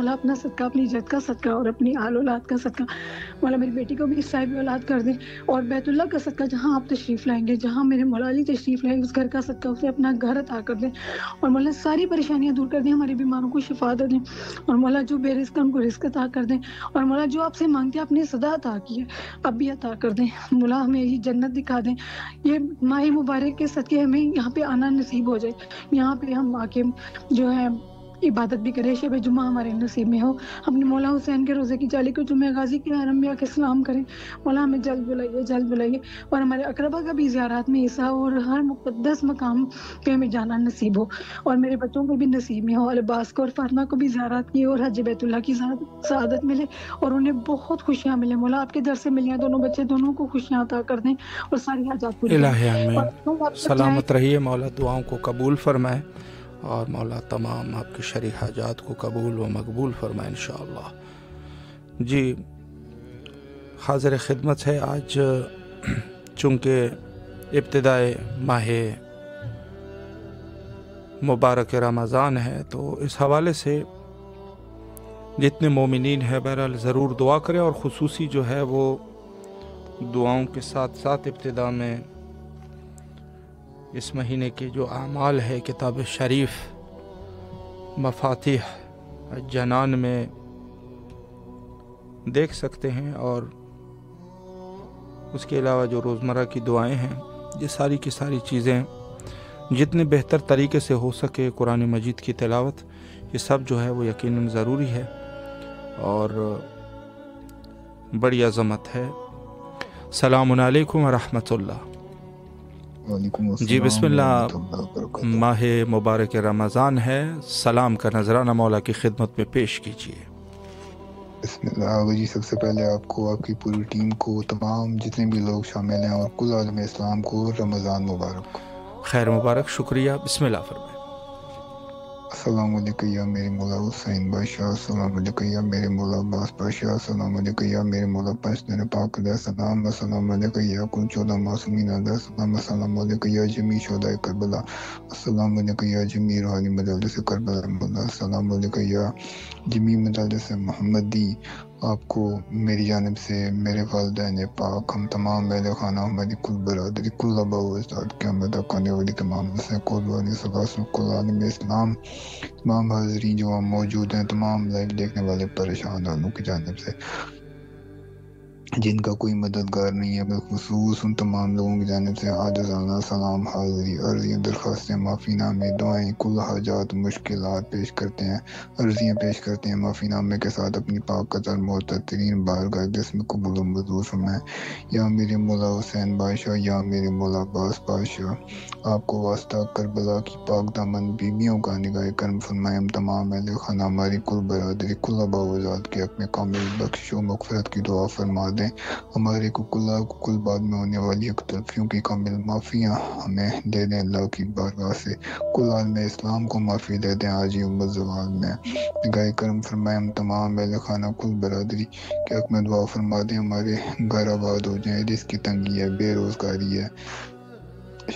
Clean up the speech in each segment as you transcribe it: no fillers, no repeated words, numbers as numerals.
مولا اپنا صدقہ، اپنی جد کا صدقہ اور اپنی آل اولاد کا صدقہ مولا میری بیٹی کو بھی صاحب اولاد کر دیں، اور بیت اللہ کا صدقہ جہاں آپ تشریف لائیں گے، جہاں میرے مولا علی تشریف لائیں اس گھر کا صدقہ اسے اپنا گھر عطا کر دیں، اور مولا ساری پریشانیاں دور کر دیں، ہمارے بیماروں کو شفا دے دیں، اور مولا جو بے رزق ان کو رزق عطا کر دیں، اور مولا جو آپ سے مانگتے ہیں اپنی صدا عطا کی ہے اب بھی عطا کر دیں، مولا ہمیں یہ جنت دکھا دیں، یہ ماہ مبارک کے صدقے ہمیں یہاں پہ آنا نصیب ہو جائے، یہاں پہ ہم آ کے جو ہے عبادت بھی کرے، شب جمعہ ہمارے نصیب میں ہو، اپنے مولا حسین کے روزے کی جالی کو جمعہ غازی کے حرم میں آ کے سلام کریں، مولا ہمیں جلد بلائیے، اور ہمارے اقربا کا بھی زیارات میں حصہ ہو، اور ہر مقدس مقام پہ ہمیں جانا نصیب ہو، اور میرے بچوں کو بھی نصیب میں ہو، العباس کو اور فاطمہ کو بھی زیارات کی اور حج بیت اللہ کی سعادت ملے، اور انہیں بہت خوشیاں ملیں، مولا آپ کے در سے ملیاں دونوں بچے، دونوں کو خوشیاں عطا کر دیں اور ساری حاجات پوری کریں۔ الہی آمین۔ اور سلامت رہیے، مولا دعاؤں کو قبول فرمائے، اور مولا تمام آپ کی شرعی حاجات کو قبول و مقبول فرمائے انشاءاللہ۔ جی حاضر خدمت ہے، آج چونکہ ابتدائے ماہ مبارک رمضان ہے، تو اس حوالے سے جتنے مومنین ہیں بہرحال ضرور دعا کریں، اور خصوصی جو ہے وہ دعاؤں کے ساتھ ساتھ ابتدا میں اس مہینے کے جو اعمال ہے کتاب شریف مفاتیح جنان میں دیکھ سکتے ہیں، اور اس کے علاوہ جو روزمرہ کی دعائیں ہیں، یہ ساری کی ساری چیزیں جتنے بہتر طریقے سے ہو سکے، قرآن مجید کی تلاوت، یہ سب جو ہے وہ یقیناً ضروری ہے اور بڑی عظمت ہے۔ السلام علیکم ورحمۃ اللہ۔ وعلیکم السلام جی بسم اللہ، ورحمۃ اللہ وبرکاتہ۔ ماہ مبارک رمضان ہے، سلام کا نذرانہ مولا کی خدمت میں پیش کیجیے۔ بسم اللہ جی، سب سے پہلے آپ کو، آپ کی پوری ٹیم کو، تمام جتنے بھی لوگ شامل ہیں اور کل عالم اسلام کو رمضان مبارک۔ خیر مبارک، شکریہ، بسم اللہ فرمائیں۔ السلام علیکم یا میرے مولا حسین بادشاہ، السلام علیکم یا میرے مولا عباس بادشاہ، السلام علیکم یا میرے مولا پنجتن پاک علیہ السلام، السلام علیکم یا کل 14 معصومین علیہ السلام، السلام علیکم یا جمی شہداء کربلا، السلام علیکم یا جمی روحانی مجالس کربلا مولا، السلام علیکم یا جمی مجالس محمدی۔ آپ کو میری جانب سے، میرے والدین پاک، ہم تمام اہل خانہ، ہماری کل برادری، کل آبا و اجداد کے ہم ادا کرنے والی تمام نسلیں، کل والی سلاسل، کل عالم اسلام، تمام حاضرین جو ہم موجود ہیں، تمام لائیو دیکھنے والے پریشان والوں کی جانب سے جن کا کوئی مددگار نہیں ہے، بالخصوص ان تمام لوگوں کی جانب سے عاجزانہ سلام، حاضری، عرضیاں، درخواستیں، معافی نامے، دعائیں، کل حاجات، مشکلات پیش کرتے ہیں، عرضیاں پیش کرتے ہیں، معافی نامے کے ساتھ اپنی پاک قدر معتبرین بارگاہ جسم قبول و منظور فرمائیں۔ یا میرے مولا حسین بادشاہ، یا میرے مولا عباس بادشاہ، آپ کو واسطہ کربلا کی پاک دامن بیویوں کا نگاہ کرم فرمائیں۔ ہم تمام اہل خانہ، ہماری کل برادری، کل آبا و اجداد کے اپنے کامل بخشش و مغفرت کی دعا فرما دیں۔ ہمارے کو کل بعد میں ہونے والی اختلافیوں کی کامل معافیاں ہمیں دے دیں، اللہ کی بارگاہ سے کل عالم اسلام کو معافی دے دیں، آجی امت زوال میں نگاہ کرم فرمائیں۔ ہم تمام اہل خانہ، کل برادری کے حق میں دعا فرما دیں، ہمارے گھر آباد ہو جائیں، رزق کی تنگی ہے، بے روزگاری ہے،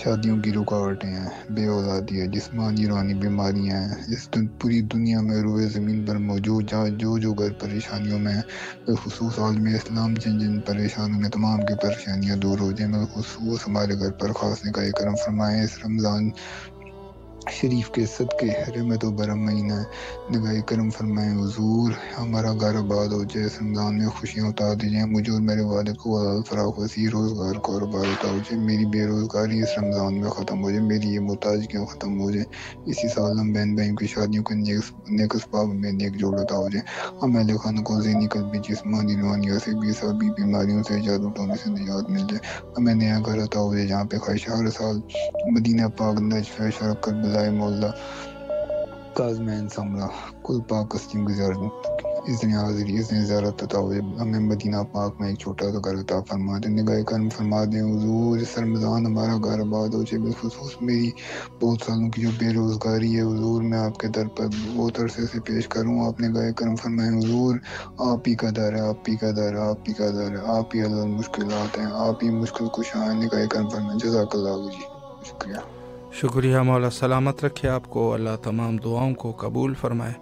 شادیوں کی رکاوٹیں ہیں، بے اولادی ہے، جسمانی روحانی بیماریاں ہیں، اس پوری دنیا میں روئے زمین پر موجود جہاں جو گھر پریشانیوں میں ہیں، بالخصوص عالم اسلام جن پریشانوں میں، تمام کی پریشانیاں دور ہو جائیں، بالخصوص ہمارے گھر پر خاص نگاہ کرم فرمائیں۔ اس رمضان شریف کے صدقے رحمت و برم مہینہ نگاہ کرم فرمائیں، حضور ہمارا گھر آباد ہو جائے، اس رمضان میں خوشیاں اتار دیجیے، مجھے اور میرے والد کو حلال فراخ وسیع روزگار کاروبار عطا ہو جائے، میری بے روزگاری اس رمضان میں ختم ہو جائے، میری یہ محتاجیاں ختم ہو جائے، اسی سال ہم بہن بھائیوں کی شادیوں کے نیک اسباب میں نیک جوڑ عطا ہو جائے، ہم اہل خانہ کو ذہنی قلبی جسمانی روحانی سے بھی سبھی بیماریوں سے جادو ٹونے سے نجات مل جائے، ہمیں نیا گھر عطا ہو جائے جہاں پہ خواہش ہر سال مدینہ پاک، نجف، شرق، کربلا، مولا کاظمین، سمرہ، کل پاک ہستیوں کی زیارت عطا ہو جائے، ہمیں مدینہ پاک میں ایک چھوٹا سا گھر عطا فرما دیں، نگاہ کرم فرما دیں، حضور اس رمضان ہمارا گھر آباد ہو جائے، بالخصوص میری بہت سالوں کی جو بے روزگاری ہے، حضور میں آپ کے در پر بہت عرصے سے پیش کروں، آپ نگاہ کرم فرمائیں، حضور آپ ہی کا در ہے، آپ ہی کا در ہے، آپ ہی کا در ہے، آپ ہی حل المشکلات ہیں، آپ ہی مشکل کشا ہیں، نگاہ کرم فرمائیں۔ جزاک اللہ جی، شکریہ۔ شکریہ، مولا سلامت رکھے آپ کو، اللہ تمام دعاؤں کو قبول فرمائے۔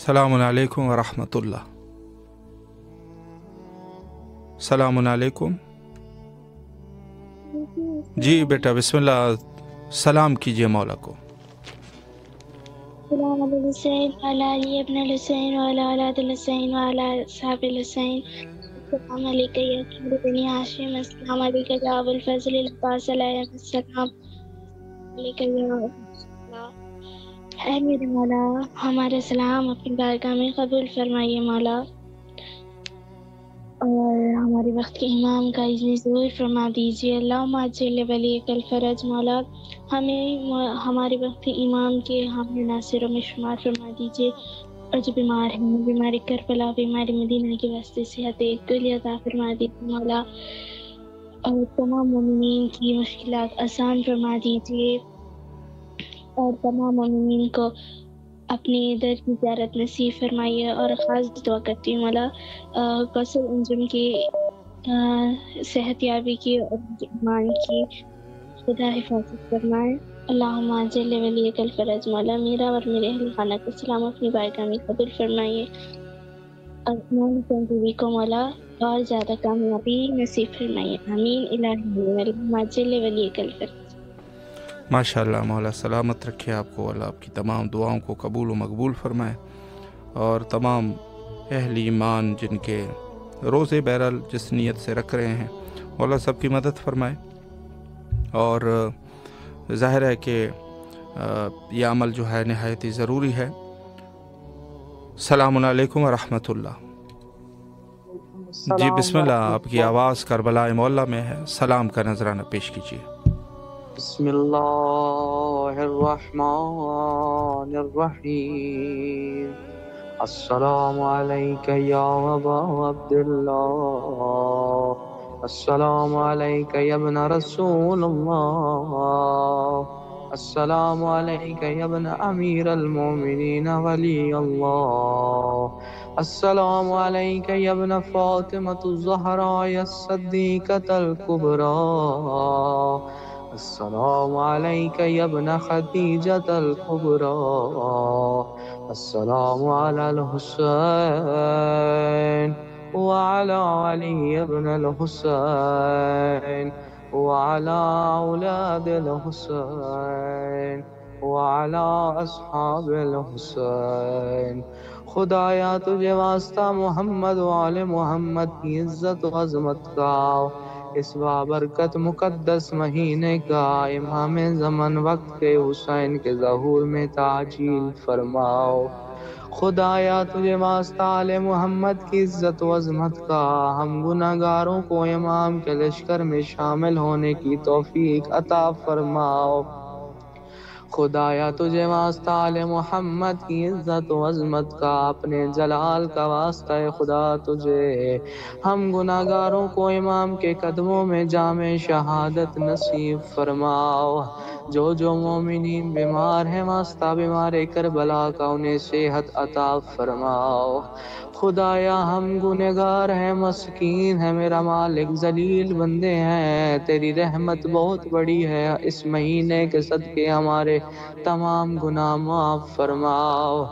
السلام علیکم ورحمۃ اللہ. السلام علیکم. جی بیٹا بسم اللہ سلام کیجیے مولا کو. السلام علیکم الحسین وعلی علی ابن الحسین وعلی اولاد الحسین وعلی اصحاب الحسین. السلام علیکم یا خیر بنی ہاشم. السلام علیکم یا ابو الفضل العباس علیہ السلام. علیکم یا اللہ. اے میرے مولا ہمارے سلام اپنی بارگاہ میں قبول فرمائیے مولا، اور ہمارے وقت کے امام کا اذن ضرور فرما دیجیے. اللہم اجل ولیک الفرج. مولا ہمیں ہمارے وقت کے امام کے حامی ناصروں میں شمار فرما دیجیے، اور جو بیمار ہیں بیماری کربلا بیماری مدینہ کے واسطے صحت کلی عطا فرما دیجیے مولا، اور تمام مومنین کی مشکلات آسان فرما دیجیے، اور تمام مومنین کو اپنی در کی زیارت نصیب فرمائیے. اور خاص دعا کرتی ہوں مولا کوثر انجم کی صحت یابی کی اور ایمان کی خدا حفاظت فرمائے. اللہم اجل ولیک الفرج. مولا میرا اور میرے اہل خانہ کا سلام اپنی بارگاہ میں قبول فرمائیے، اور مولا بیوی کو مولا اور زیادہ کامیابی نصیب فرمائیے. آمین. الہی اللہم اجل ولیک الفرج. ماشاء اللہ مولا سلامت رکھے آپ کو، اللہ آپ کی تمام دعاؤں کو قبول و مقبول فرمائے، اور تمام اہل ایمان جن کے روزے بہرحال جس نیت سے رکھ رہے ہیں مولا سب کی مدد فرمائے. اور ظاہر ہے کہ یہ عمل جو ہے نہایت ہی ضروری ہے. السلام علیکم ورحمۃ اللہ. جی بسم اللہ، آپ کی آواز کربلا مولا میں ہے، سلام کا نذرانہ پیش کیجیے. بسم اللہ الرحمن الرحیم. السلام علیک یا ابا عبداللہ. السلام علیک یا ابن رسول اللہ. السلام علیک یا ابن امیر المومنین ولی اللہ. السلام علیک یا ابن فاطمة الزہراء الصدیقۃ الکبریٰ. السلام علیک یا ابن خدیجۃ الکبریٰ. السلام علی الحسین وعلی علی ابن الحسین وعلی اولاد الحسین وعلی اصحاب الحسین. خدایا تجھے واسطہ محمد و آل محمد کی عزت و عظمت کا اس بابرکت مقدس مہینے کا امام زمن وقت کے حسین کے ظہور میں تعجیل فرماؤ. خدایا تجھے واسطہ آل محمد کی عزت و عظمت کا ہم گناہگاروں کو امام کے لشکر میں شامل ہونے کی توفیق عطا فرماؤ. خدایا تجھے واسطہ آل محمد کی عزت و عظمت کا اپنے جلال کا واسطہ خدا تجھے ہم گناہگاروں کو امام کے قدموں میں جام شہادت نصیب فرماؤ. جو مومنین بیمار ہیں واسطہ بیمار کربلا کا انہیں صحت عطا فرماؤ. خدایا ہم گنہگار ہیں مسکین ہیں میرا مالک ذلیل بندے ہیں، تیری رحمت بہت بڑی ہے، اس مہینے کے صدقے ہمارے تمام گناہ معاف فرماؤ.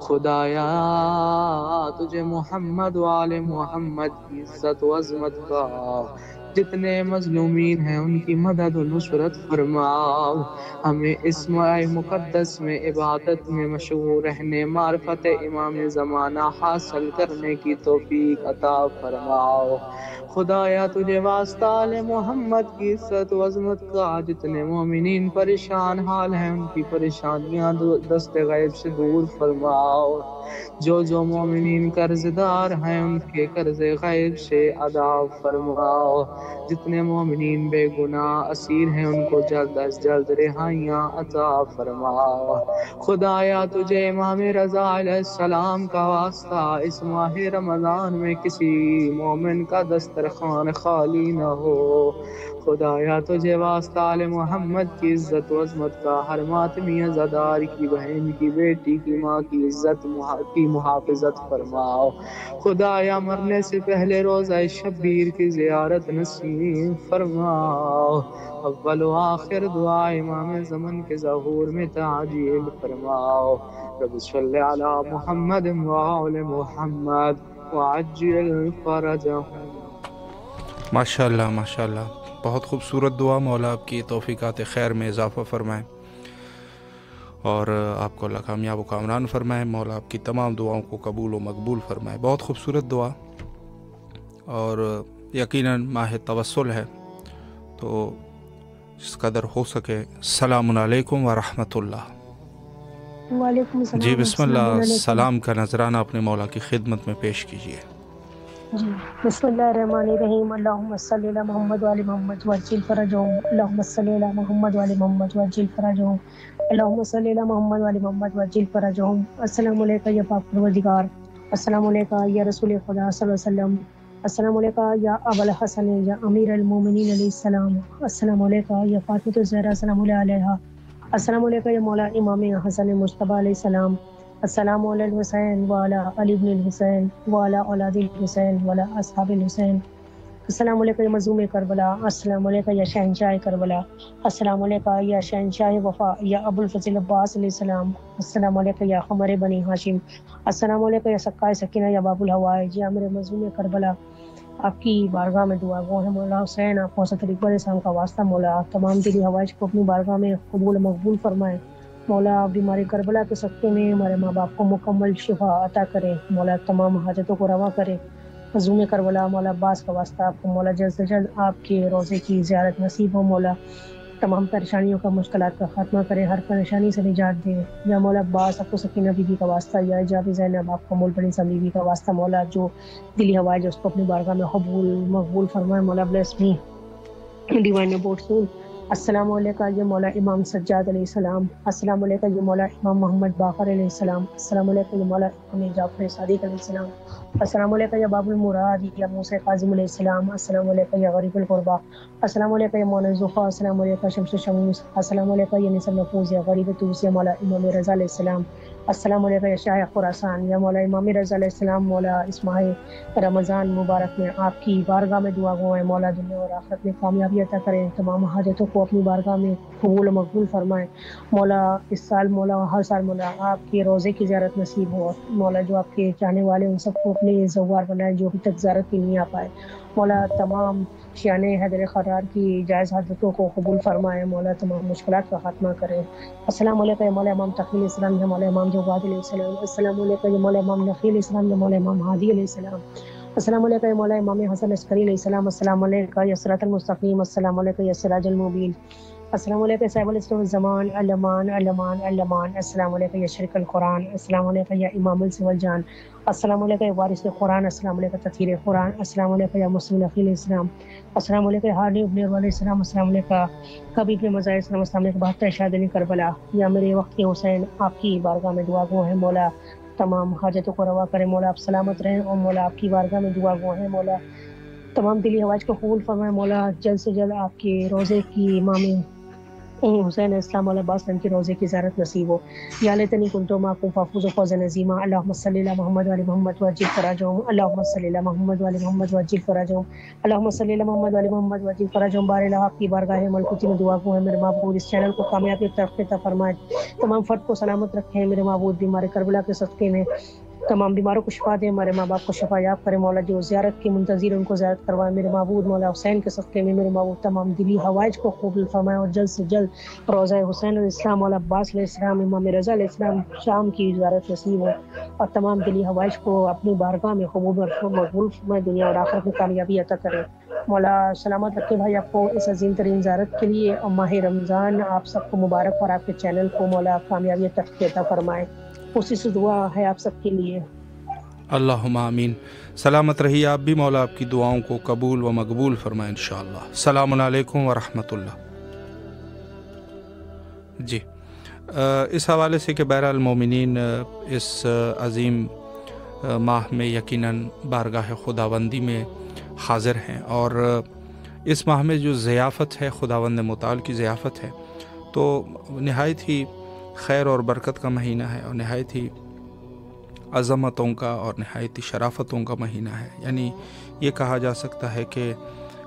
خدایا تجھے محمد و آل محمد کی عزت و عظمت کا جتنے مظلومین ہیں ان کی مدد و نصرت فرماؤ. ہمیں اس ماہ مقدس میں عبادت میں مشغول رہنے معرفت امام زمانہ حاصل کرنے کی توفیق عطا فرماؤ. خدایا تجھے واسطہ آل محمد کی عزت و عظمت کا جتنے مومنین پریشان حال ہیں ان کی پریشانیاں دست غیب سے دور فرماؤ. جو مومنین قرض دار ہیں ان کے قرض غیب سے ادا فرماؤ. جتنے مومنین بے گناہ اسیر ہیں ان کو جلد از جلد رہائیاں عطا فرماؤ. خدایا تجھے امام رضا علیہ السلام کا واسطہ اس ماہ رمضان میں کسی مومن کا دسترخوان خالی نہ ہو. خدایا تجھے واسطہ آل محمد کی عزت و عظمت کا ہر ماتمی عزادار کی بہن کی بیٹی کی ماں کی عزت کی محافظت فرماؤ خدایا مرنے سے پہلے روزہ شبیر کی زیارت نصیب فرماؤ اول و آخر دعا امام زمن کے ظہور میں تعجیل فرماؤ رب صلی علی محمد وآل محمد وعجل فرجهم. ماشاءاللہ ماشاءاللہ، بہت خوبصورت دعا. مولا آپ کی توفیقات خیر میں اضافہ فرمائیں اور آپ کو اللہ کامیاب و کامران فرمائے. مولا آپ کی تمام دعاؤں کو قبول و مقبول فرمائے. بہت خوبصورت دعا، اور یقیناً ماہ توسل ہے تو جس قدر ہو سکے. السلام علیکم ورحمۃ اللہ. وعلیکم السلام. جی بسم اللہ، سلام کا نذرانہ اپنے مولا کی خدمت میں پیش کیجیے. جی بسم اللہ الرحمن الرحیم. اللہم صلی علی محمد وعلی محمد وعجل فرجهم. اللہم صلی علی محمد وعلی محمد وعجل فرجهم. اللہم صلی علی محمد وعلی محمد وعجل فرجهم. السلام علیکم یا پاک پروردگار، السلام علیکم یا رسول خدا صلی اللہ علیہ وسلم، السلام علیکم یا ابا الحسن یا امیر المومنین علیہ السلام، السلام علیکم یا فاطمہ الزہرا سلام اللہ علیہا، السلام علیکم یا مولا امام حسن مجتبی علیہ السلام، السلام علی الحسین وعلی علی بن الحسین وعلی اولاد الحسین وعلی اصحاب الحسین، السلام علیکم یا مظلوم کربلا، السلام علیکم یا شہنشاہ کربلا، السلام علیکم یا شہنشاہ وفا یا ابو الفضل عباس علیہ السلام، السلام علیکم یا قمر بنی ہاشم، السلام علیکم یا سقائے سکینہ یا باب الحوائج یا امیر مظلوم کربلا. آپ کی بارگاہ میں دعا گو ہے مولا حسین، آپ کو حضرت اکبر اسلام کا واسطہ مولا تمام دلی حوائج کو اپنی بارگاہ میں قبول و مقبول فرمائے. مولا بیماری کربلا کے صدقے میں ہمارے ماں باپ کو مکمل شفا عطا کرے. مولا تمام حاجتوں کو روا کرے. مظلوم کربلا مولا عباس کا واسطہ آپ کو مولا جلد سے جلد آپ کے روزے کی زیارت نصیب ہو. مولا تمام پریشانیوں کا، مشکلات کا خاتمہ کرے، ہر پریشانی سے نجات دے. یا مولا عباس آپ کو سکینہ بی بی کا واسطہ، یا جاب زینب آپ کو ملبنی سا بی بی کا واسطہ مولا جو دلی حوائج اس کو اپنی بارگاہ میں قبول مقبول فرمائے. مولا bless me divine about civil. السلام علیکم یا مولا امام سجاد علیہ السلام، السلام علیکم یا مولا امام محمد باقر علیہ السلام، السلام علیکم یا مولا امام جعفر صادق علیہ السلام، السلام علیکم یا باب المراد یا موسیٰ کاظم علیہ السلام، السلام علیکم یا غریب القربہ، السلام علیکم یا مولا زفا، السلام علیکم شمس شموس، السلام علیکم یا نصر محفوظ یا غریب توس یا مولا امام رضا علیہ السلام، السلام علیکم یا شاہ خراسان یا مولا امام رضا علیہ السلام. مولا اس ماہ رمضان مبارک میں آپ کی بارگاہ میں دعا گو ہے مولا دنیا اور آخرت میں کامیابی عطا کریں. تمام حاجتوں کو اپنی بارگاہ میں قبول و مقبول فرمائیں. مولا اس سال مولا ہر سال مولا آپ کے روزے کی زیارت نصیب ہو. مولا جو آپ کے چاہنے والے ان سب کو اپنے زوار بنائے جو ابھی تک زیارت کی نہیں آ پائے. مولا تمام شیان حیدر خرار کی جائز حاجتوں کو قبول فرمائے. مولا تمام مشکلات کا خاتمہ کرے. السلام علیکم یا مولا امام تقی الاسلام یا مولا امام جواد علیہ السلام، السلام علیکم یا مولا امام نقی علیہ السلام یا مولا امام ہادی علیہ السلام، السلام علیکم یا مولا امام حسن عسکری علیہ السلام، السلام علیکم یا صراط المستقیم، السلام علیکم یا سراج المبین، السلام علیکم صاحب الاسلام الزمان علمان علمان علمان، السلام علیکم یا شرک القرآن، السلام علیکم یا امام السول جان، السلام علیکم یا وارث قرآن، السلام علیکم تطہیر قرآن، السلام علیکم یا مسلم نقی علیہ السلام، السلام علیکم ہانی ابن علیہ السلام، السلام علیکم کبھی ابن مزاح السلام، السلام علیکم بہتر شہدین کربلا. یا میرے وقت کے حسین آپ کی بارگاہ میں دعا گو ہے مولا تمام حاجتوں کو روا کرے. مولا آپ سلامت رہیں اور مولا آپ کی بارگاہ میں دعا گو ہے مولا تمام دلی حوائج کو قبول فرمائے. مولا جلد سے جلد آپ کے روزے کی امام حسین اسلام علیہ عباس کی روزے کی زیارت نصیب ہو. یا لیتنی کنتو معکم فافوز فوزا نظیما. اللہم صلی علی محمد وعلی محمد وعجل فرجهم. اللہم صلی علی محمد وعلی محمد وعجل فرجهم. اللہم صلی علی محمد وعلی محمد وعجل فرجهم. بار الہ آپ کی بارگاہ ملکوتی میں دعا گو ہے میرے معبود اس چینل کو کامیابی ترقی عطا فرمائے. تمام فرد کو سلامت رکھیں میرے معبود. بیمار کربلا کے صدقے میں تمام بیماروں کو شفا دے. ہمارے ماں باپ کو شفا یاب کرے. مولا جو زیارت کے منتظر ان کو زیارت کروائے میرے معبود. مولا حسین کے صدقے میں میرے معبود تمام دلی حوائج کو قبول فرمائے اور جلد سے جلد روزہ حسین علیہ السلام، مولا عباس علیہ السلام، امام رضا علیہ السلام شام کی زیارت نصیب ہو اور تمام دلی حوائج کو اپنی بارگاہ میں قبول اور مقبول فرمائے. دنیا اور آخرت میں کامیابی عطا کرے. مولا سلامت رکھے بھائی آپ کو اس عظیم ترین زیارت کے لیے. اور ماہ رمضان آپ سب کو مبارک اور آپ کے چینل کو مولا کامیابی ترقی عطا فرمائے. اسی سے دعا ہے آپ سب کے لیے. اللہم آمین. سلامت رہیے آپ بھی. مولا آپ کی دعاؤں کو قبول و مقبول فرمائے انشاءاللہ. السلام علیکم ورحمۃ اللہ. جی اس حوالے سے کہ بہرحال مومنین اس عظیم ماہ میں یقیناً بارگاہ خداوندی میں حاضر ہیں اور اس ماہ میں جو ضیافت ہے خداوند متعال کی ضیافت ہے تو نہایت ہی خیر اور برکت کا مہینہ ہے اور نہایت ہی عظمتوں کا اور نہایت شرافتوں کا مہینہ ہے. یعنی یہ کہا جا سکتا ہے کہ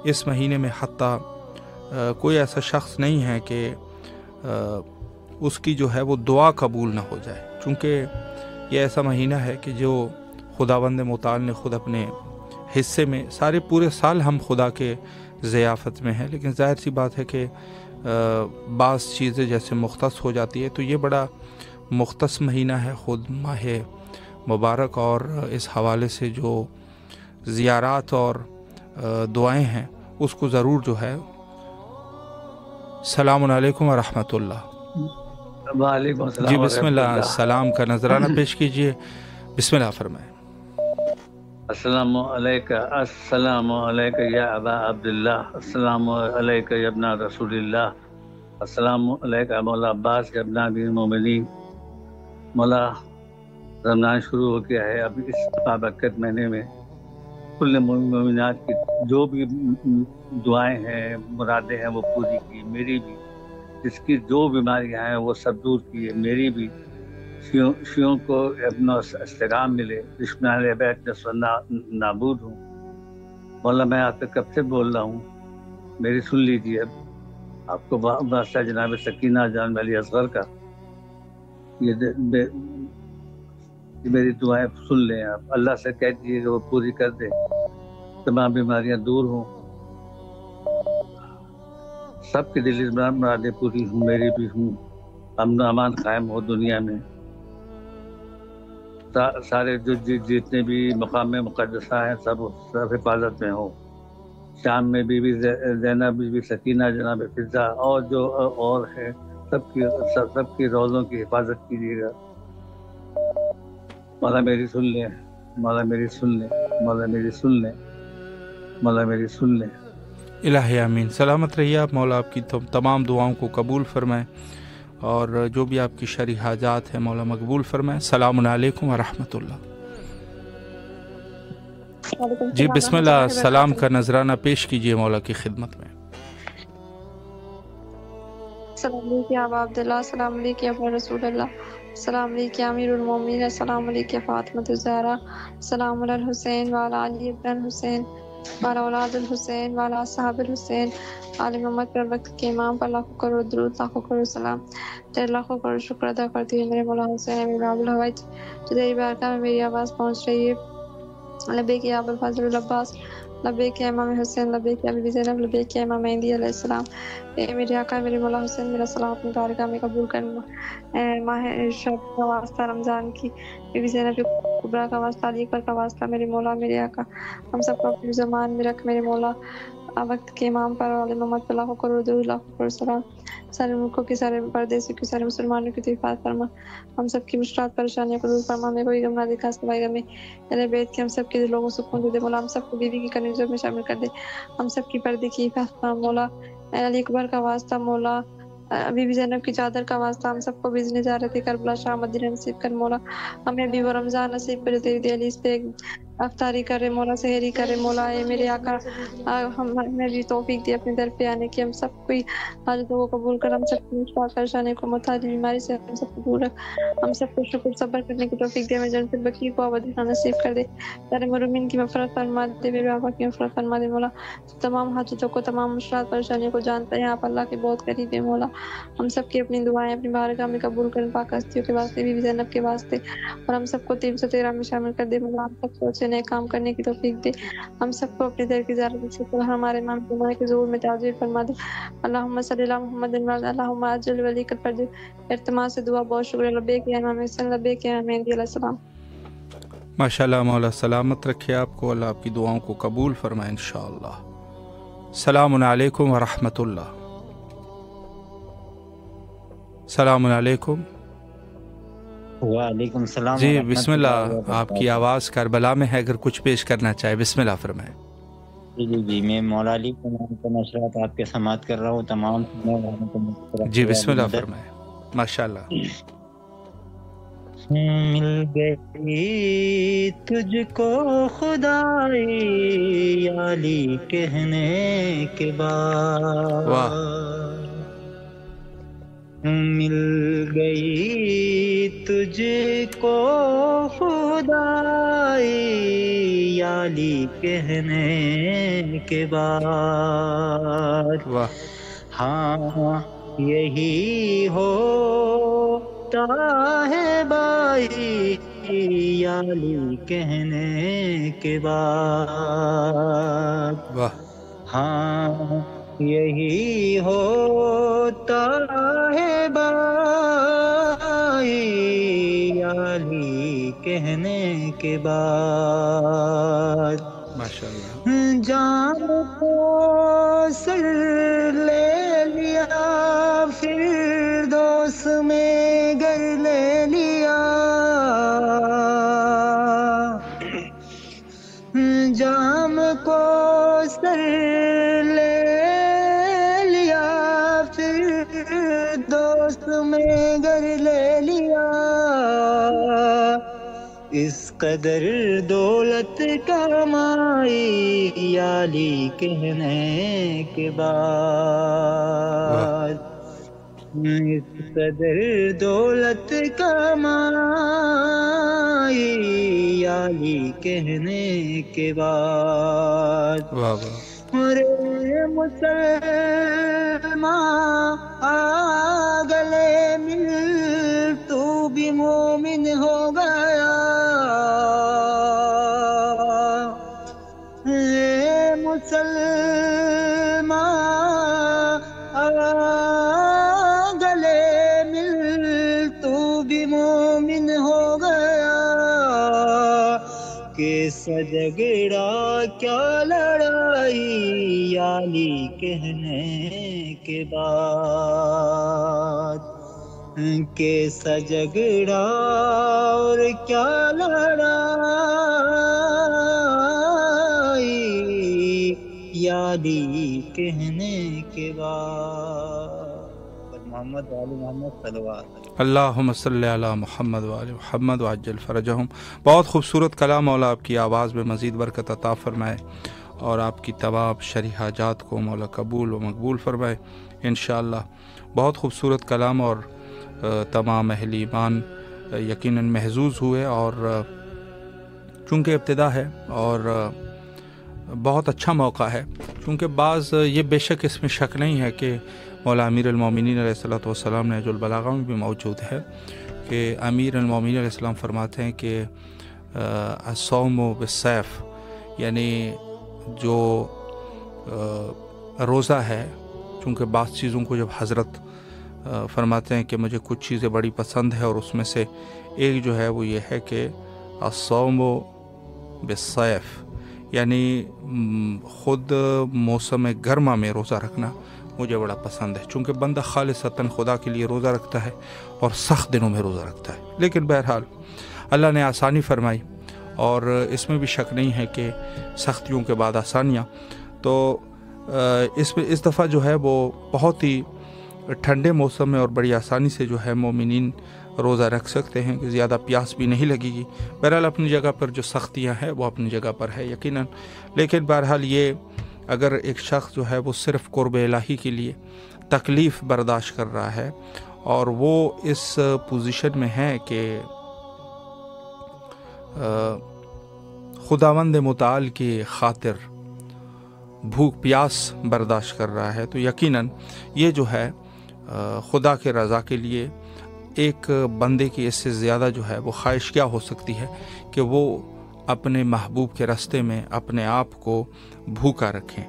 اس مہینے میں حتیٰ کوئی ایسا شخص نہیں ہے کہ اس کی جو ہے وہ دعا قبول نہ ہو جائے، چونکہ یہ ایسا مہینہ ہے کہ جو خداوند متعال نے خود اپنے حصے میں، سارے پورے سال ہم خدا کے ضیافت میں ہیں، لیکن ظاہر سی بات ہے کہ بعض چیزیں جیسے مختص ہو جاتی ہے، تو یہ بڑا مختص مہینہ ہے خود ماہ مبارک، اور اس حوالے سے جو زیارات اور دعائیں ہیں اس کو ضرور جو ہے. السلام علیکم ورحمۃ اللہ. وعلیکم السلام. جی بسم اللہ، سلام کا نذرانہ پیش کیجئے. بسم اللہ فرمائیں. السلام علیکم، السلام علیکم یا ابا عبداللہ، السلام علیکم یا ابن رسول اللہ، السلام علیکم مولا عباس یا ابن امیر المومنین. مولا رمضان شروع ہو گیا ہے، اب اس بابرکت مہینے میں کل مومنات کی جو بھی دعائیں ہیں، مرادیں ہیں، وہ پوری کی. میری بھی، جس کی جو بیماریاں ہیں وہ سب دور کی ہے. میری بھی شیعوں کو اپنا استحکام ملے، دشمنان بیت نابود ہوں. مولا میں آپ سے کب سے بول رہا ہوں، میری سن لیجیے. اب آپ کو واسطہ جناب سکینہ جان والی اصغر کا یہ میری دعائیں سن لیں. آپ اللہ سے کہہ دیجیے کہ وہ پوری کر دے، تمام بیماریاں دور ہوں، سب کی دلی مرادیں پوری ہوں، میری بھی ہوں، امن و امان قائم ہو دنیا میں. سارے جو جتنے بھی مقام مقدسہ ہیں سب حفاظت میں ہو. شام میں بی بی زینب، بی بی سکینہ، جناب فضا اور جو اور ہے سب کی روزوں کی حفاظت کیجیے گا. مولا میری سن لیں، مولا میری سن لیں، مولا میری سن لیں، مولا میری سن لیں. الہی آمین. سلامت رہیے آپ. مولا آپ کی تمام دعاؤں کو قبول فرمائیں، اور جو بھی آپ کی شرعی حاجات ہیں مولا مقبول فرمائیں. السلام علیکم ورحمۃ اللہ. جی بسم اللہ، سلام کا نذرانہ پیش کیجئے مولا کی خدمت میں. السلام علیکم یا ابا عبداللہ، السلام علیکم یا ابا رسول اللہ، السلام علیکم امیر المومنین، السلام علیکم فاطمۃ الزہرا، السلام علی الحسین وعلی علی ابن الحسین وعلی اولاد الحسین وعلی اصحاب الحسین آل محمد پر وقت کے امام پر لاکھوں کروڑ درود، لاکھوں کروڑ سلام، تیرے لاکھوں کروڑ شکر ادا کرتی ہوں میرے مولا حسین امیر باب الحوائج جو تیری بارگاہ میں میری آواز پہنچ رہی ہے. لبیک یا ابو الفضل العباس، لبیک یا امام حسین، لبیک یا بی بی زینب، لبیک یا امام مہدی علیہ السلام. اے میرے آقا میرے مولا حسین، میرا سلام اپنی بارگاہ میں قبول کرنا. ماہ شب کا واسطہ، رمضان کی بی بی زینب کبریٰ کا واسطہ، علی اکبر کا واسطہ، میرے مولا میرے آقا ہم سب کو اپنی زمان میں رکھ. میرے مولا وقت کے امام پر اور محمد پر لاکھوں کروڑ درود، لاکھوں کروڑ سلام. سارے ملکوں کی، سارے پردیسوں کی، سارے مسلمانوں کی تو حفاظت فرما. ہم سب کی مشکلات پریشانیوں کو دور فرما. ہمیں کوئی غم نہ دکھا سوائے غم اہل بیت کے. ہم سب کے دلوں کو سکون دے مولا. ہم سب کو بیوی کی کنیزوں میں شامل کر دے. ہم سب کی پردے کی حفاظت فرما مولا. علی اکبر کا واسطہ مولا، بی بی زینب کی چادر کا واسطہ، ہم سب کو بزن زیارت کربلا شاہ مدینہ نصیب کر مولا. ہمیں بھی وہ رمضان نصیب کر تیری دہلیز پہ افطاری کرے مولا، سحری کرے مولا. اے میرے آقا ہمیں بھی توفیق دے اپنے در پہ آنے کی. ہم سب کوئی حاجتوں کو قبول کر. ہم سب کی مشکلات پریشانی کو متعدد بیماری سے ہم سب کو دور رکھ. ہم سب کو شکر صبر کرنے کی توفیق دے. ہمیں جنت البقیع کو ابدی نصیب کر دے. سارے مرحومین کی مغفرت فرما دے. میرے آقا کی مغفرت فرما دے مولا. تمام حاجتوں کو، تمام مشکلات پریشانیوں کو جانتا ہے آپ اللہ کے بہت قریب ہے مولا. ہم سب کی اپنی دعائیں اپنی بارگاہ میں قبول کر. پاک ہستیوں کے واسطے، بی بی زینب کے واسطے، اور ہم سب کو 313 میں شامل کر دے مولا. ہم سب کو اچھے نئے کام کرنے کی توفیق دے. ہم سب کو اپنے در کی زیارت سے ہمارے امام جمعہ کے ظہور میں تعزیر فرما دے. اللہم صلی اللہ محمد اللہم عجل ولی کر فرج ارتماع سے دعا. بہت شکریہ. لبیک یا امام حسین، لبیک یا امام مہدی علیہ السلام. ماشاءاللہ. مولا سلامت رکھے آپ کو. اللہ آپ کی دعاؤں کو قبول فرمائے انشاءاللہ. السلام علیکم ورحمۃ اللہ. السلام علیکم. وعلیکم السلام. جی بسم اللہ. آپ کی آواز کربلا میں ہے، اگر کچھ پیش کرنا چاہے بسم اللہ فرمائیں. جی میں مولا علی کے نام پر نشرات آپ کے سماعت کر رہا ہوں. تمام جی بسم اللہ فرمائیں. ماشاءاللہ. مل گئی تجھ کو خدائی علی کہنے کے بعد، مل گئی تجھ کو خدائی یالی کہنے کے بعد، واہ ہاں یہی ہوتا ہے بھائی یالی کہنے کے بعد، واہ ہاں یہی ہوتا ہے بھائی یالی کہنے کے بعد، ماشاء اللہ جان کو سر لے لیا پھر دوست میں گر لے لیا، جام کو سر لے لیا پھر دوست میں گر لے لیا، اس قدر دولت کمائی یالی کہنے کے بعد، اس قدر دولت کمائی یالی کہنے کے بعد، واہ واہ ارے مسلمان آ گلے مل تو بھی مومن ہو گیا، اے مسلمان آ گلے مل تو بھی مومن ہو گیا، کیسا جھگڑا کیا لڑائی یالی کہنے کے بعد، کیسا جھگڑا اور کیا لڑائی یالی کہنے کے بعد، محمد علی محمد صلوات اللہم صلی علی محمد وعلی محمد وعجل فرجہم۔ بہت خوبصورت کلام، مولا آپ کی آواز میں مزید برکت عطا فرمائے اور آپ کی تمام شرعی حاجات کو مولا قبول و مقبول فرمائے انشاءاللہ۔ بہت خوبصورت کلام اور تمام اہل ایمان یقیناً محظوظ ہوئے، اور چونکہ ابتدا ہے اور بہت اچھا موقع ہے، چونکہ بعض یہ بے شک اس میں شک نہیں ہے کہ مولا امیر المومنین علیہ الصلوۃ والسلام نہج البلاغہ میں بھی موجود ہے کہ امیر المومنین علیہ السلام فرماتے ہیں کہ الصوم بالسیف، یعنی جو روزہ ہے، چونکہ بعض چیزوں کو جب حضرت فرماتے ہیں کہ مجھے کچھ چیزیں بڑی پسند ہے، اور اس میں سے ایک جو ہے وہ یہ ہے کہ الصوم بالسیف، یعنی خود موسم گرما میں روزہ رکھنا مجھے بڑا پسند ہے، چونکہ بندہ خالصتاً خدا کے لیے روزہ رکھتا ہے اور سخت دنوں میں روزہ رکھتا ہے، لیکن بہرحال اللہ نے آسانی فرمائی، اور اس میں بھی شک نہیں ہے کہ سختیوں کے بعد آسانیاں، تو اس دفعہ جو ہے وہ بہت ہی ٹھنڈے موسم میں اور بڑی آسانی سے جو ہے مومنین روزہ رکھ سکتے ہیں کہ زیادہ پیاس بھی نہیں لگے گی۔ بہرحال اپنی جگہ پر جو سختیاں ہیں وہ اپنی جگہ پر ہے یقیناً، لیکن بہرحال یہ اگر ایک شخص جو ہے وہ صرف قرب الہی کے لیے تکلیف برداشت کر رہا ہے اور وہ اس پوزیشن میں ہے کہ خداوند متعال کی خاطر بھوک پیاس برداشت کر رہا ہے، تو یقیناً یہ جو ہے خدا کے رضا کے لیے ایک بندے کی اس سے زیادہ جو ہے وہ خواہش کیا ہو سکتی ہے کہ وہ اپنے محبوب کے راستے میں اپنے آپ کو بھوکا رکھیں۔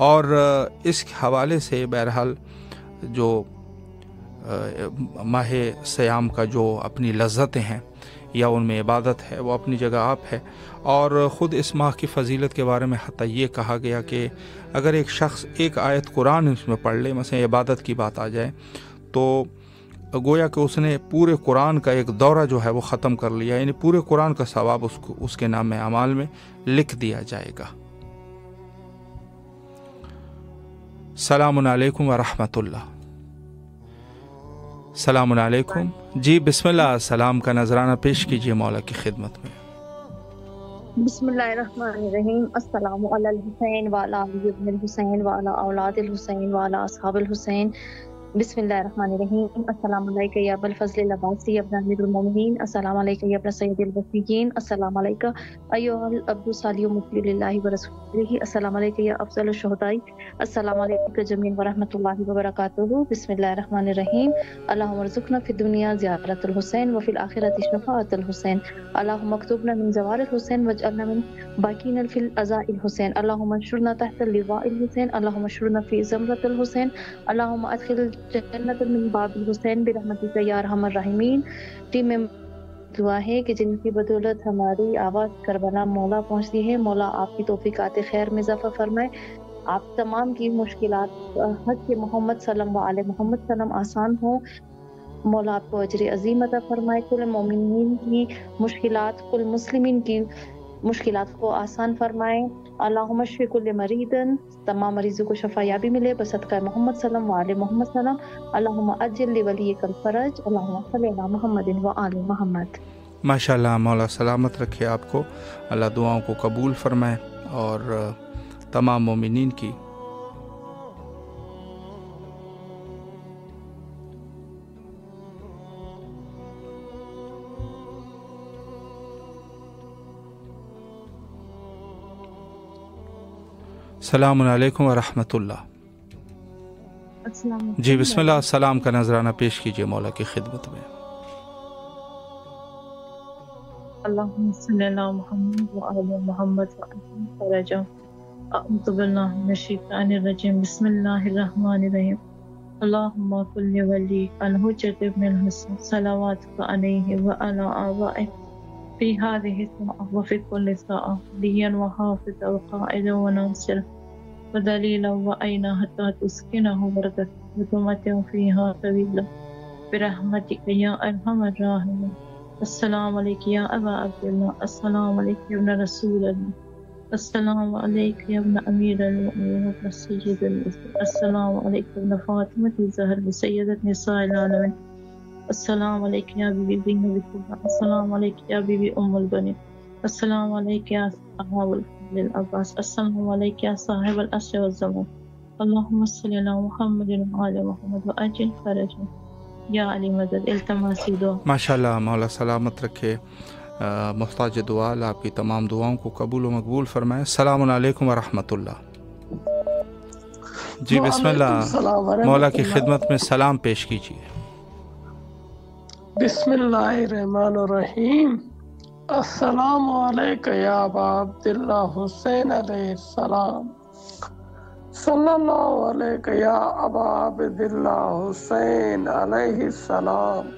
اور اس حوالے سے بہرحال جو ماہ سیام کا جو اپنی لذتیں ہیں یا ان میں عبادت ہے وہ اپنی جگہ آپ ہے، اور خود اس ماہ کی فضیلت کے بارے میں حتیٰ یہ کہا گیا کہ اگر ایک شخص ایک آیت قرآن اس میں پڑھ لے، مثلا عبادت کی بات آ جائے، تو گویا کہ اس نے پورے قرآن کا ایک دورہ جو ہے وہ ختم کر لیا، یعنی پورے قرآن کا ثواب اس کے نام اعمال میں لکھ دیا جائے گا۔ السلام علیکم ورحمۃ اللہ۔ السلام علیکم، جی بسم اللہ، سلام کا نذرانہ پیش کیجیے مولا کی خدمت میں۔ بسم اللہ الرحمن الرحیم۔ السلام علی الحسین وعلی علی ابن الحسین وعلی اولاد الحسین وعلی اصحاب الحسین بسم اللہ الرحمن الرحیم السلام علیکم یا ابو الفضل العباسی ابن امیر المومنین السلام علیکم یا ابن سید الوفیین السلام علیکم ایھا العبد الصالح مطیع للہ ورسولہ السلام علیکم یا افضل الشہداء السلام علیکم جمیعا ورحمۃ اللہ وبرکاتہ بسم اللہ الرحمن الرحیم اللہم ارزقنا فی الدنیا زیارت الحسین وفی الآخرۃ شفاعۃ الحسین اللہم اکتبنا من زوار الحسین واجعلنا من باقین فی العزاء الحسین اللہم انشرنا تحت اللواء الحسین اللہم انشرنا فی زمرۃ الحسین اللہم ادخل جنت من باب الحسین برحمتک یا ارحم الراحمین۔ ٹیم میں دعا ہے کہ جن کی بدولت ہماری آواز کربلا مولا پہنچتی ہے، مولا آپ کی توفیقات خیر میں اضافہ فرمائے، آپ تمام کی مشکلات حق کے محمد صلی اللہ علیہ محمد صلی آسان ہوں، مولا آپ کو اجر عظیم عطا فرمائے، کل مومنین کی مشکلات، کل مسلمین کی مشکلات کو آسان فرمائے، اللہم اشفی کل مریض، تمام مریضوں کو شفا یابی ملے بصدقہ محمد صلی اللہ علیہ محمد صلی اللہ، اللہم اجل لولیک الفرج، اللہم صلی علی محمد و آل محمد۔ ماشاءاللہ، مولا سلامت رکھے آپ کو، اللہ دعاؤں کو قبول فرمائے اور تمام مومنین کی السلام علیکم ورحمۃ اللہ۔ جی بسم اللہ، السلام کا نذرانہ پیش کیجیے مولا کی خدمت میں۔ اللہم صلی علی محمد و آل محمد و عجل فرجہ۔ اعوذ باللہ من الشیطان الرجیم، بسم اللہ الرحمن الرحیم۔ اللہم کل ولی الحجۃ ابن الحسن صلواتک علیہ وعلی آبائہ فی ہذہ الساعۃ وفی کل ساعۃ ولیا وحافظا وقائدا وناصرا ودلیلا وعینا حتی تسکنہ بردک وتمتع فیہا طویلا برحمتک یا ارحم الراحمین۔ السلام علیکم یا ابا عبداللہ، السلام علیکم ابن رسول اللہ، السلام علیکم ابن امیر المؤمنین ابن سید الوزیر، السلام علیکم ابن فاطمہ الزہر سیدۃ نساء العالمین، السلام علیکم یا بی بی زینب الکبریٰ، السلام علیکم یا بی بی ام البنین، السلام علیکم یا صحاب الفضل العباس، السلام علیکم یا صاحب العصر والزمان، اللہم صلی علی محمد وعلی محمد وعجل فرجہ یا علی مدد۔ التماسی دعا۔ ماشاءاللہ، مولا سلامت رکھے، محتاج دعا، اللہ آپ کی تمام دعاؤں کو قبول و مقبول فرمائے۔ السلام علیکم ورحمۃ اللہ۔ جی بسم اللہ، مولا کی خدمت میں سلام پیش کیجیے۔ بسم اللہ الرحمن الرحیم۔ السلام علیکم یا ابا عبداللہ حسین علیہ السلام، صلی اللہ علیہ یا ابا عبداللہ حسین علیہ السلام،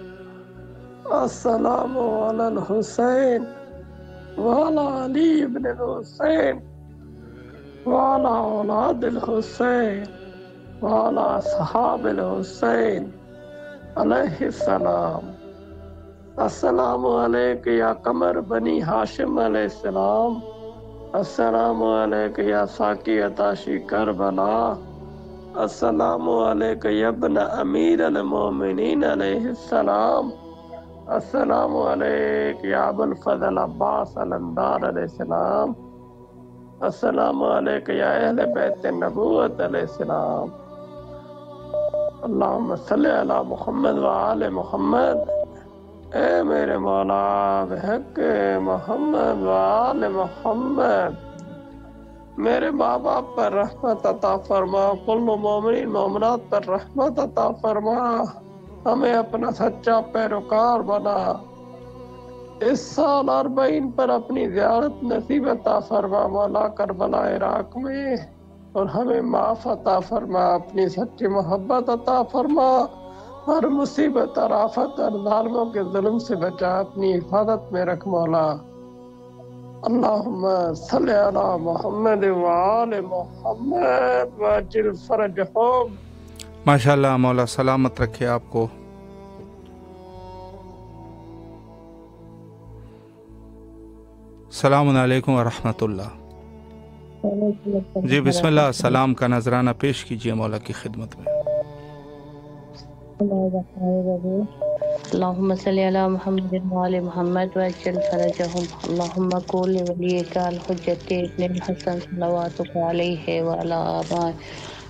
السلام علی الحسین وعلی علی ابن الحسین وعلی اولاد الحسین وعلی اصحاب الحسین علیہ السلام۔ السلام علیکم یا قمر بنی ہاشم علیہ السلام، السلام علیکم یا ساقی عطاشی کربلا، السلام علیکم یا ابن امیر المومنین علیہ السلام، السلام علیکم یا ابو الفضل عباس علمدار علیہ السلام، السلام علیکم یا اہل بیت النبوت علیہ السلام۔ اللہم صلی علی محمد وآل محمد۔ اے میرے مولا بحق محمد وآل محمد، میرے ماں باپ پر رحمت عطا فرما، کل مومنین مومنات پر رحمت عطا فرما، ہمیں اپنا سچا پیروکار بنا، اس سال 40 پر اپنی زیارت نصیب عطا فرما مولا کربلا عراق میں، اور ہمیں معاف عطا فرما، اپنی سچی محبت عطا فرما، ہر مصیبت اور آفت اور ظالموں کے ظلم سے بچا، اپنی حفاظت میں رکھ مولا۔ اللہم صلی علی محمد وآل محمد وعجل فرجہم۔ ماشاءاللہ، مولا سلامت رکھے آپ کو۔ السلام علیکم ورحمۃ اللہ۔ جی بسم اللہ، سلام کا نذرانہ پیش کیجیے مولا کی خدمت میں۔ اللہم صلی علی محمد وآل محمد وعجل فرجہم، اللہم قول ولیک الحجۃ ابن الحسن صلواتک علیہ وعلی آبائہ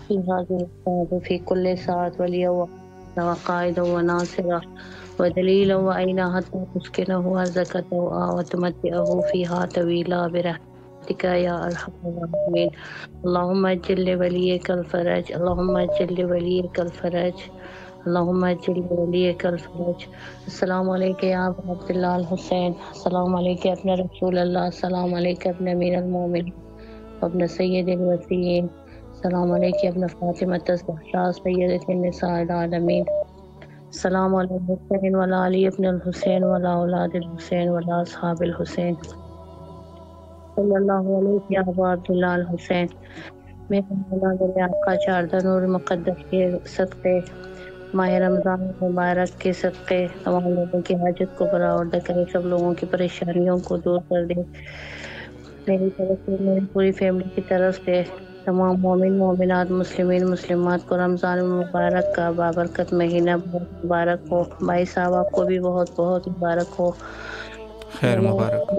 في هذه الساعة في كل ساعة وليا وقائدا وناصرا ودليلا وعينا حتى تسكنه أرزقك وتمتعه فيها طويلا برحمتك يا أرحم الراحمين. اللهم اجعل لوليك الفرج، اللهم اجعل لوليك الفرج، اللهم اجعل لوليك الفرج. السلام عليك يا أبا عبد الله الحسين، السلام عليك يا ابن رسول الله، السلام عليك يا ابن أمير المؤمنين وابن سيد الوصيين، السلام عليك يا ابن فاطمة الزهراء سيدة النساء العالمين. السلام على الحسين وعلى علي ابن الحسين وعلى أولاد الحسين وعلى أصحاب الحسين. صلی اللہ علیہ یا ابا عبداللہ الحسین. میرے مولا میرے آقا چاردہ نور مقدس کے صدقے، ماہ رمضان مبارک کے صدقے تمام لوگوں کی حاجت کو برآورد کرے، سب لوگوں کی پریشانیوں کو دور کر دے. میری طرف سے، میری پوری فیملی کی طرف سے تمام مومن مومنات مسلمین مسلمات کو رمضان مبارک کا بابرکت مہینہ بہت مبارک ہو. بھائی صاحب آپ کو بھی بہت بہت مبارک ہو. خیر مبارک.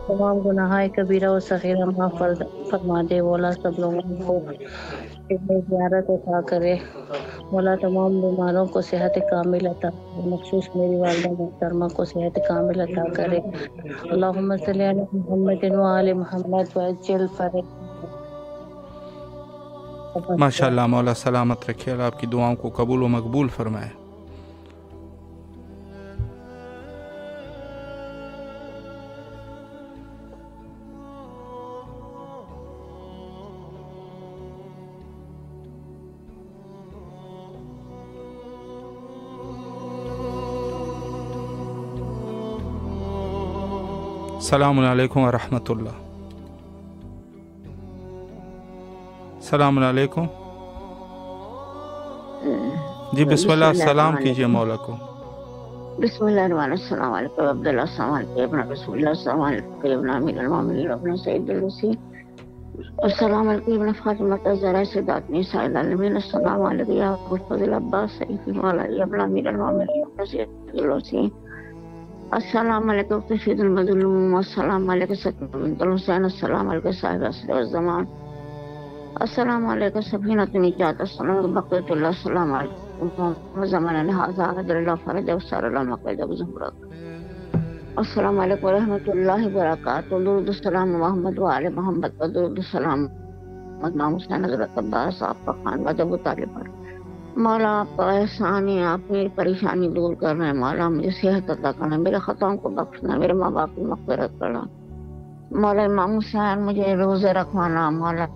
تمام گناہ کبیرہ و صغیرہ معاف فرما دے. مولا سب لوگوں کو زیارت عطا کرے. مولا تمام بیماروں کو صحت کامل عطا کرے، مخصوص میری والدہ محترمہ کو صحت کامل عطا کرے. اللہم صلی علی محمد وآل محمد وعجل فرج. ماشاء اللہ، مولا سلامت رکھے، اللہ آپ کی دعاؤں کو قبول و مقبول فرمائے. السلام علیکم ورحمۃ اللہ. السلام علیکم. جی بسم اللہ، سلام کیجیے مولا کو. بسم اللہ الرحمن الرحیم. السلام علیکم عبداللہ، السلام علیکم ابن رسول اللہ، السلام علیکم ابن امیر المؤمنین ابن سید الوصیین، السلام علیکم ابن فاطمہ الزہرا سیدات نساء العالمین، السلام علیکم یا ابو الفضل عباس سیدی مولا ابن امیر المؤمنین ابن سید الوصیین، السلام علیکم تشہید المظلوم، السلام علیکم سکینۃ بنت الحسین، السلام علیکم صاحب عصر الزمان، السلام علیکم سفینۃ نجات، السلام علیکم بقیۃ اللہ، السلام علیکم زمان هذا قدر اللہ فرج وسار اللہ مقید بزمرک، السلام علیکم ورحمۃ اللہ وبرکاتہ. درود السلام محمد وآل محمد، درود السلام امام حسین حضرت عباس آپ کا خان و ابو طالب پر. مولا آپ کا احسان ہے، آپ میری پریشانی دور کر رہے ہیں. مولا مجھے صحت عطا کرنا، میرے خطاؤں کو بخشنا، میرے ماں باپ کی مغفرت کرنا. مولا امام حسین مجھے روزے رکھوانا. مولا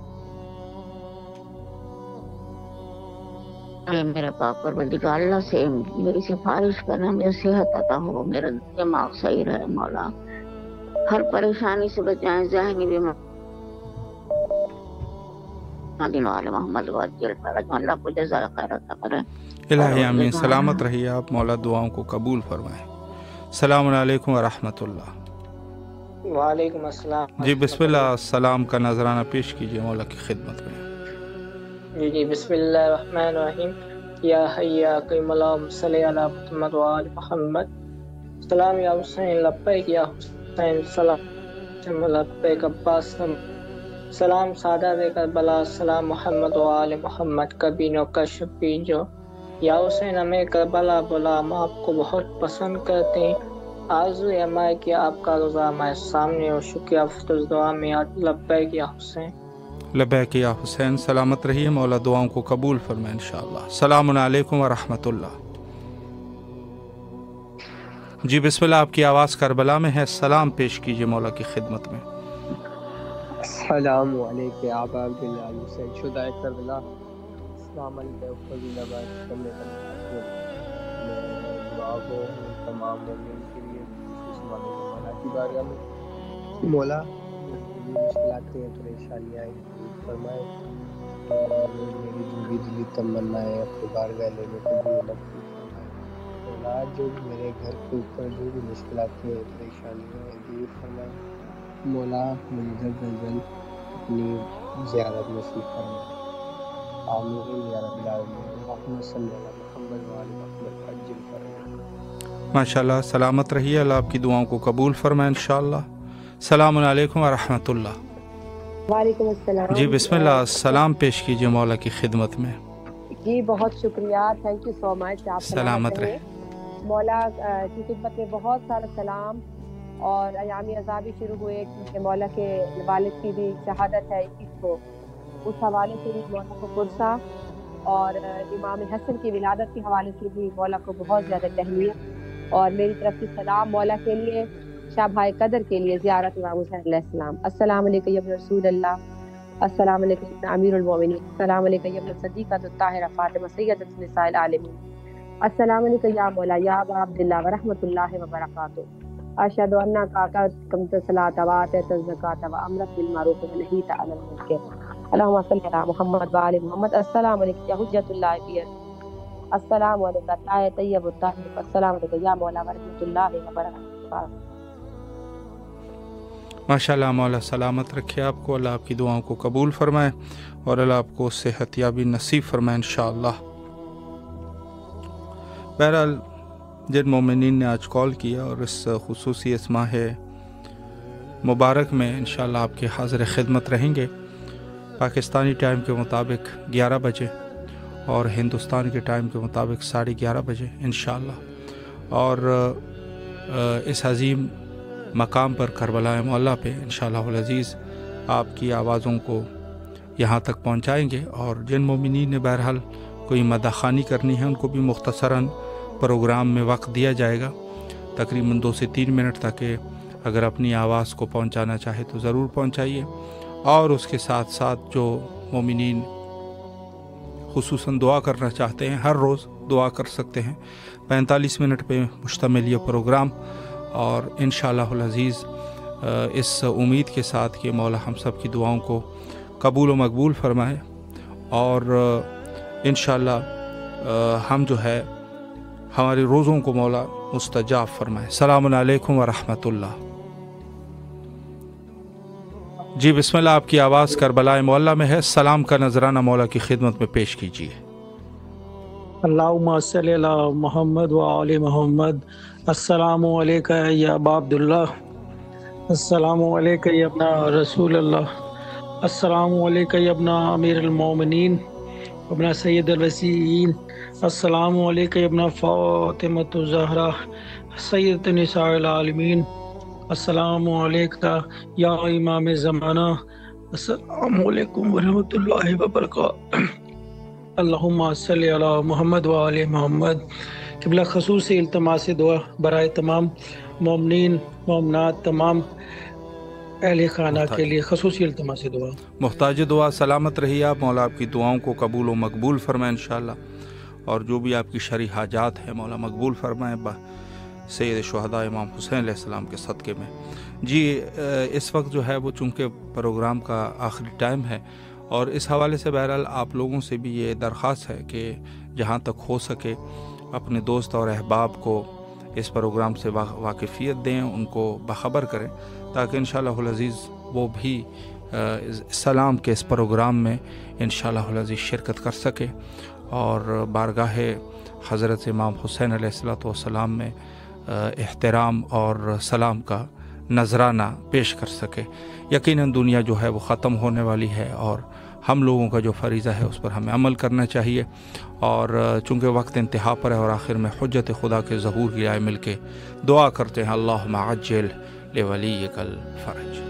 میرے پاک پروردگار اللہ سے میری سفارش کرنا، مجھے صحت عطا ہو، میرا دماغ صحیح رہے. مولا ہر پریشانی سے بچائیں، ذہنی بیماری محمد وجل فرج، اللہ کو جزائے خیر عطا کرے. الہی آمین. سلامت رہیے آپ، مولا دعاؤں کو قبول فرمائے. السلام علیکم ورحمۃ اللہ. وعلیکم السلام. جی بسم اللہ، سلام کا نذرانہ پیش کیجیے مولا کی خدمت میں. جی بسم اللہ الرحمن الرحیم. یا حی یا قیوم اللہم صلی علی محمد وآل محمد. سلام یا حسین لبیک یا حسین، سلام لبیک عباس، سلام سعادت کربلا، سلام محمد وآل محمد. کبینوں کا شفیع جو یا حسین ہمیں کربلا بلا، ہم آپ کو بہت پسند کرتے ہیں. آرزو ہمارے کہ آپ کا روزہ ہمارے سامنے ہو. شکریہ افضل دعا میں لبیک یا حسین. لبیک یا حسین. سلامت رہیے، مولا دعاؤں کو قبول فرمائے انشاءاللہ. السلام علیکم ورحمۃ اللہ. جی بسم اللہ، آپ کی آواز کربلا میں ہے، سلام پیش کیجیے مولا کی خدمت میں. السلام علیکم آبا عبداللہ حسین شہدائے کربلا. السلام علیکم فضل آباد کرنے کا دعا کو تمام مومنین کے لیے مولا کی بارگاہ میں. مولا مشکلات ہیں، پریشانیاں دور فرمائے. میری جو بھی دلی تمنا ہے اپنی بارگاہ لینے کو بھی نصیب فرمائے. مولا جو میرے گھر کے اوپر جو بھی مشکلات ہیں، پریشانیاں ہیں، دور فرمائے. مولا مجھے جلد از جلد اپنی زیارت نصیب فرمائے. آمین یا رب العالمین. اللہم صلی علی محمد وآل محمد وعجل فرج. ماشاءاللہ، سلامت رہیے، اللہ آپ کی دعاؤں کو قبول فرمائے انشاءاللہ. السلام علیکم ورحمۃ اللہ. وعلیکم السلام. جی بسم اللہ، سلام پیش کیجیے مولا کی خدمت میں. جی بہت شکریہ، تھینک یو سو مچ. آپ سلامت رہے. مولا کی خدمت میں بہت سارا سلام. اور ایام عذاب بھی شروع ہوئے کیونکہ مولا کے والد کی بھی شہادت ہے 21 کو، اس حوالے سے بھی مولا کو پرسہ، اور امام حسن کی ولادت کے حوالے سے بھی مولا کو بہت زیادہ تہنیت. اور میری طرف سے سلام مولا کے لیے، شب قدر کے لیے زیارت امام حسین علیہ السلام. السلام علیکم یا ابن رسول اللہ، السلام علیکم یا امیر المومنین، السلام علیکم یا ابن صدیقۃ الطاہرہ فاطمہ سیدۃ نساء العالمین، السلام علیکم یا مولا یا ابا عبداللہ ورحمۃ اللہ وبرکاتہ. اشہد انک اقمت الصلاۃ وآتیت الزکاۃ وامرت بالمعروف ونہیت عن المنکر. اللہم صلی علی محمد وآل محمد. السلام علیکم یا حجۃ اللہ فی ارض، السلام علیکم طاہر طیب الطاہر، السلام علیکم یا مولا ورحمۃ اللہ وبرکاتہ. ماشاء اللہ، مولا سلامت رکھے آپ کو، اللہ آپ کی دعاؤں کو قبول فرمائے اور اللہ آپ کو صحت یابی نصیب فرمائے انشاءاللہ. بہرحال جن مومنین نے آج کال کیا اور اس خصوصی اس ماہ مبارک میں انشاءاللہ آپ کے حاضر خدمت رہیں گے پاکستانی ٹائم کے مطابق 11 بجے اور ہندوستان کے ٹائم کے مطابق 11:30 بجے انشاءاللہ. اور اس عظیم مقام پر کربلا معلیٰ پہ انشاءاللہ العزیز آپ کی آوازوں کو یہاں تک پہنچائیں گے. اور جن مومنین نے بہرحال کوئی مداخانی کرنی ہے ان کو بھی مختصراً پروگرام میں وقت دیا جائے گا، تقریباً 2 سے 3 منٹ، تاکہ اگر اپنی آواز کو پہنچانا چاہے تو ضرور پہنچائیے. اور اس کے ساتھ ساتھ جو مومنین خصوصاً دعا کرنا چاہتے ہیں ہر روز دعا کر سکتے ہیں. 45 منٹ پہ مشتمل یہ پروگرام، اور انشاءاللہ العزیز اس امید کے ساتھ کہ مولا ہم سب کی دعاؤں کو قبول و مقبول فرمائے، اور انشاءاللہ ہم جو ہے ہمارے روزوں کو مولا مستجاب فرمائے. السلام علیکم ورحمۃ اللہ. جی بسم اللہ، آپ کی آواز کربلا معلیٰ میں ہے. سلام کا نذرانہ مولا کی خدمت میں پیش کیجیے. اللہم صلی علی محمد وآل محمد. السلام علیکم یا ابا عبداللہ، السلام علیکم یا ابن رسول اللہ، السلام علیکم یا ابن امیر المومنین ابن سید الوسیین، السلام علیکم یا ابن فاطمہ الزہرا سیدۃ نساء العالمین، السلام علیکم یا امام زمانہ، السلام علیکم ورحمۃ اللہ وبرکاتہ. اللہم صلی علی محمد وآل محمد. قبلہ خصوصی التماس دعا برائے تمام مومنین مومنات، تمام اہل خانہ کے لیے خصوصی التماس دعا. محتاج دعا سلامت رہیے آپ، مولا آپ کی دعاؤں کو قبول و مقبول فرمائے انشاءاللہ. اور جو بھی آپ کی شرعی حاجات ہے مولا مقبول فرمائے سید شہداء امام حسین علیہ السلام کے صدقے میں. جی اس وقت جو ہے وہ چونکہ پروگرام کا آخری ٹائم ہے، اور اس حوالے سے بہرحال آپ لوگوں سے بھی یہ درخواست ہے کہ جہاں تک ہو سکے اپنے دوست اور احباب کو اس پروگرام سے واقفیت دیں، ان کو باخبر کریں، تاکہ انشاءاللہ العزیز وہ بھی سلام کے اس پروگرام میں انشاءاللہ العزیز شرکت کر سکے اور بارگاہ حضرت امام حسین علیہ السلام میں احترام اور سلام کا نذرانہ پیش کر سکے. یقیناً دنیا جو ہے وہ ختم ہونے والی ہے، اور ہم لوگوں کا جو فریضہ ہے اس پر ہمیں عمل کرنا چاہیے. اور چونکہ وقت انتہا پر ہے اور آخر میں حجت خدا کے ظہور کی آئے مل کے دعا کرتے ہیں، اللہم عجل لولیک الفرج.